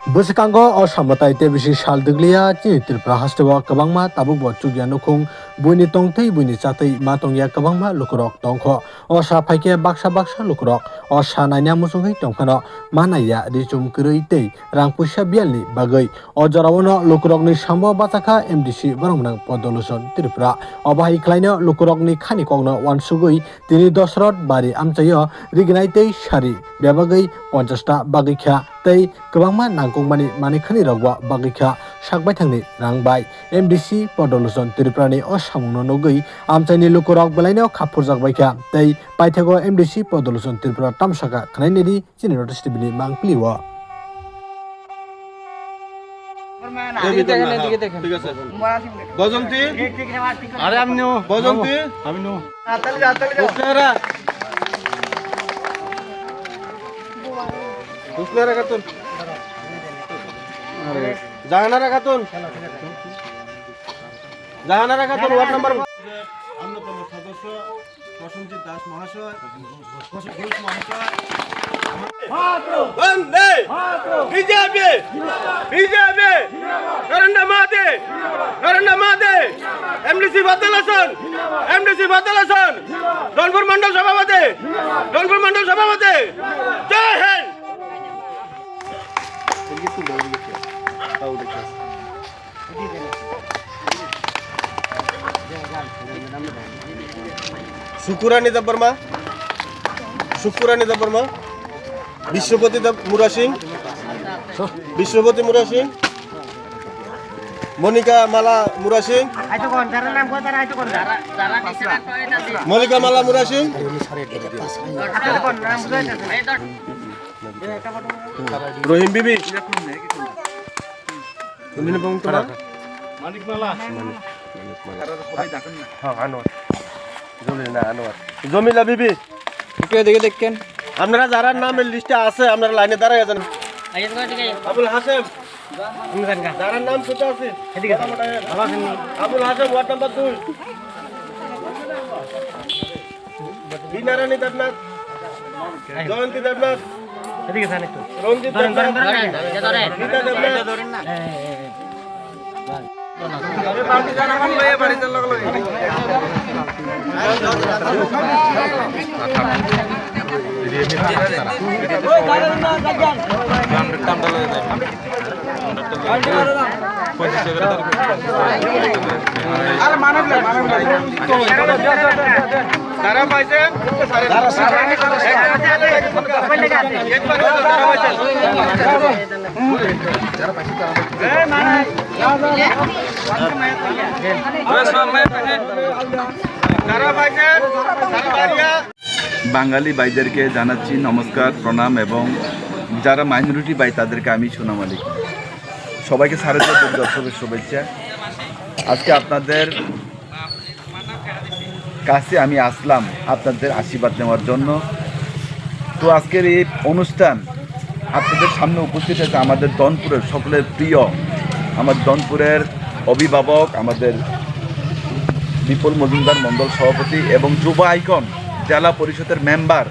Busikango o samatai te bisi sal deglia chi Tripura hastewa kabangma tabuk bo chugya nukhung buini tongtei buini chatai ma tongya kabangma lukurok tongkho o sa phaike baksa lukurok o sa naina musungei tongkhano manaya richum krei tei rang puisa bialni bagai o jarawono lukurokni sambo bataka MDC Boromnang Podoluson Tripura o bahai klaino lukurokni khani kongno wansugui tini dosrot bari amchayo rignai tei sari bebagai 50 ta bagai kha tei kwbangma nangkukmani manikhani rokbo bagikha sakbai thangni rangbai MDC Podoluson Tripurani o samungno nugui amchaini lukurok belaino khapurjakbaikha tei paithago MDC Podoluson Tripura tamsaka khnaineri chini notice tibini mangpliwo বজন্তি আরে আমি no বজন্তি আমি no আতালি আতালি দুসরা দুসরা Khatun আরে Jahanara Khatun ward number অন্যতম সদস্য প্রসঞ্জিত দাস মহাশয় ঘোষ মহাশয় বন্দে BJP BJP Narendra Modi MDC বদলাসন রংপুর মন্ডল সভাপতি জয় হিন্দ শুকুরানি দেববর্মা বিশ্বপতি মুরা সিং মনিকা মালা মুরা সিং রহিম বিবি জমিলা বিবি দেখেন আপনারা যারা নামের লিস্টে আছে আপনারা লাইনে দাঁড়ায় যান আবুল হাসেম যারা নাম কোথা আছে আবুল হাসেম ওয়ার্ড নাম্বার 2 বিনারানী দেবনাথ জয়ন্তী দেবনাথ রঞ্জিত তারা পাইছে বাঙালি ভাইদেরকে জানাচ্ছি নমস্কার, প্রণাম এবং যারা মাইনরিটি ভাই তাদেরকে আমি সোনাম আলী। সবাইকে শারদীয় দুর্গোৎসবের শুভেচ্ছা। আজকে আপনাদের কাছে আমি আসলাম আপনাদের আশীর্বাদ নেওয়ার জন্য। তো আজকের এই অনুষ্ঠান আপনাদের সামনে উপস্থিত আছে আমাদের দনপুরের সকলের প্রিয়, আমার দনপুরের অভিভাবক, আমাদের বিপুল মজুমদার মণ্ডল সভাপতি এবং যুব আইকন জেলা পরিষদের মেম্বার,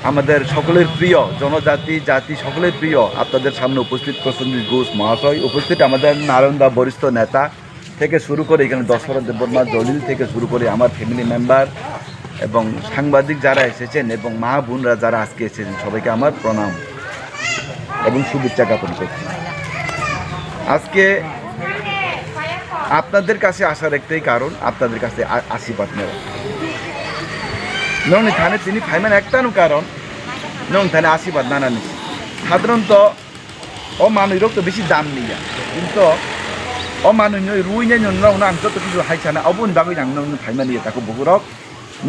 আমাদের সকলের প্রিয় জনজাতি জাতি সকলের প্রিয় আপনাদের সামনে উপস্থিত প্রসেনজিৎ ঘোষ মহাশয়, উপস্থিত আমাদের নারায়ণদা বরিষ্ঠ নেতা থেকে শুরু করে এখানে দশরথ দেববর্মা জলিল থেকে শুরু করে আমার ফ্যামিলি মেম্বার এবং সাংবাদিক যারা এসেছেন এবং মা বোনরা যারা আজকে এসেছেন সবাইকে আমার প্রণাম এবং শুভেচ্ছা জ্ঞাপন করছি। আজকে আপনাদের কাছে আসার একটাই কারণ, আপনাদের কাছে আশীর্বাদ নেওয়া। নং থানে তিনি ফাইমান একটানো কারণ নং থানে আশীর্বাদ নানা নিচ্ছে। সাধারণত ও মানুষেরও তো বেশি দাম নিয়া, কিন্তু ও মানুষ রুই নেই আং যত কিছু হাইছানা অবন বাকি আং নং ফাইমান নিয়ে তাকে বহুরক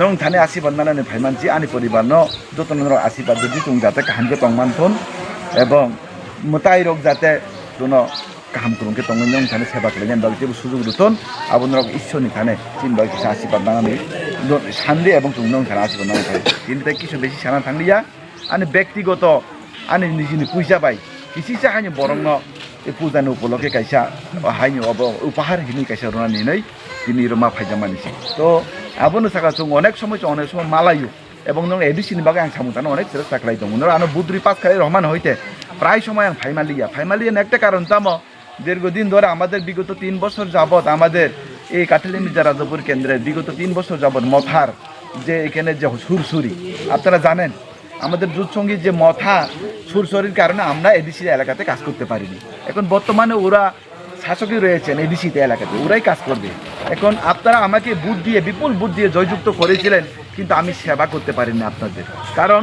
নং থানে আশীর্বাদ নানানি ফাইমানছি আনি পরিবার যত নর আশীর্বাদ যদি তুমি যাতে কাহামকে টংমানথন এবং মোতাই রোগ যাতে কোনো কাহাম করুনকে টঙ্গন নং থানে সেবা করে বাকি যেবো সুযোগ রুতন আবনরক ঈশ্বরনি থানে চিন বাকি কিছু আশীর্বাদ নানানি সান্দে এবং তুমি নং থানে আশীর্বাদ নানা থাকে। কিন্তু কিছু বেশি সানা থাকলিয়া আনি ব্যক্তিগত আনি নিজে পয়সা পাই কিছু হাইনি বরং এই পূজানি উপলক্ষে কাইসা হাইনি উপহার হিনি কাইসা রোনা নিনাই তিনি রমা ফাইজা মানিছি। তো আবনো থাকা চং অনেক সময় মালায়ু এবং নং এডিসিনি বাকি আং সামুতানো অনেক চেষ্টা খাই দङ। আনো বুদ্রি পাস খাই রহমান হইতে প্রায় সময় আং ফাইমালিয়া একটা কারণ তামো দীর্ঘদিন ধরে আমাদের বিগত 3 বছর যাবৎ আমাদের এই কাঠালি মির্জা রাজাপুর কেন্দ্রের বিগত 3 বছর যাবৎ মথার যে এখানে যে সুরসুরি আপনারা জানেন আমাদের জুট সঙ্গীত যে মথা সুরসুরির কারণে আমরা এডিসি এলাকাতে কাজ করতে পারিনি এখন বর্তমানে ওরা শাসকই রয়েছেন এডিসিতে এলাকাতে ওরাই কাজ করবে এখন আপনারা আমাকে বিপুল বুট দিয়ে জয়যুক্ত করেছিলেন কিন্তু আমি সেবা করতে পারিনি আপনাদের কারণ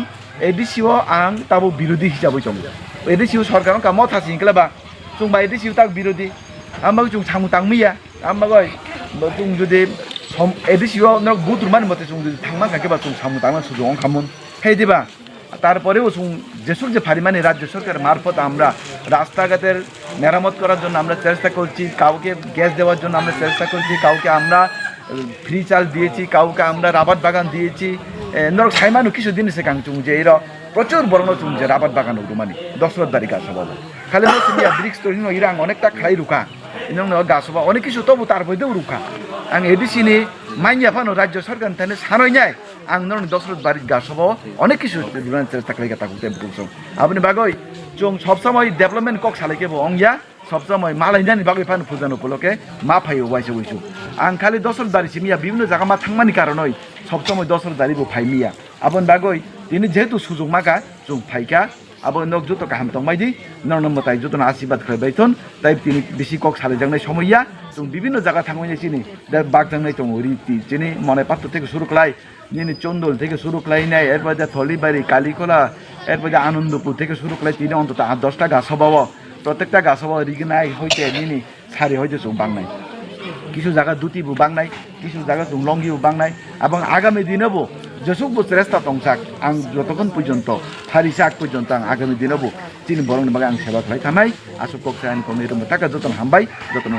এডিসিও আং তাবো বিরোধী হিসাবে চলবে এডিসিও সরকার মথা সিংকলাবা जों बायदि सिउताक बिरोधी आमबाग जों सामु तांमिया आमबागय जों जुदि सम एदिसिओ न बुद्रुमान मते जों जुदि थांमा काकेबा जों सामु तांमा सुजों खामोन हेदिबा তারপরেও যেসব যে ফারিমানি রাজ্য সরকার মারফত আমরা রাস্তাঘাটের মেরামত করার জন্য আমরা চেষ্টা করছি কাউকে গ্যাস দেওয়ার জন্য আমরা চেষ্টা করছি কাউকে আমরা ফ্রি চাল দিয়েছি কাউকে আমরা রাবার বাগান দিয়েছি নরক সাইমানু কিছু দিন সে কাংচুং যে এরা প্রচুর বড় চুং যে রাবার বাগান মানে দশরথ বাড়ি গাছ হবো খালি মিয়া ব্রিক্স তো ইরাং অনেকটা খাই রুখা ইনং গাছ হবা অনেক কিছু তবু তার বইতেও রুখা আং এডিসিনি মাইনিয়া ফানো রাজ্য সরকার তাহলে সানই নাই আং নরং দশরথ বাড়ির গাছ হবো অনেক কিছু চেষ্টা করে তাকে বুঝছো আপনি বাগই जों सबसमय डेभलपमेन्ट कक सालायकेबो अंगिया सबसमय मालायनानि बागै फानो फुजान उपलके मा फायो वाइसो वाइसो आं खालि दशरथ बारि सिमिया बिभिन्न जागा मा थांमानि कारनै सबसमय दशरथ बारिबो फाइमिया आबन बागै दिनै जेहेतु सुजुग मागा जों फाइका आबो नक जतो गाहाम तंबायदि नरनमताय जतन आशीर्वाद खैबायथन ताइ तिनि बेसि कक सालायजांनाय समयया जों बिभिन्न जागा थांबाय सिनि दा बागजांनाय दङ रिति जिनि मने पात्र থেকে শুরু কলাই নিনি চন্দল থেকে শুরু কলাই নাই এরপর যা থলিবাড়ি কালীকলা এরপর যা আনন্দপুর থেকে শুরু কলাই তিনি অন্তত 8-10টা গাছ হবাও প্রত্যেকটা গাছ হবাও রিগনাই হইতে নিনি সারি হইতে जों বাংনাই কিছু জায়গা দুটিবো বাংনাই কিছু জায়গা जों লঙ্গিও বাংনাই এবং আগামী দিনেবো যেসব চেষ্টা টংসাক আং যতক্ষণ পর্যন্ত ফারিসাক পর্যন্ত আং আগামী দিনেবো তিনি বরং বাগে আং সেবা খাই থামাই আসুক কক্সায়ন কমিটির টাকা যতন হামবাই যতন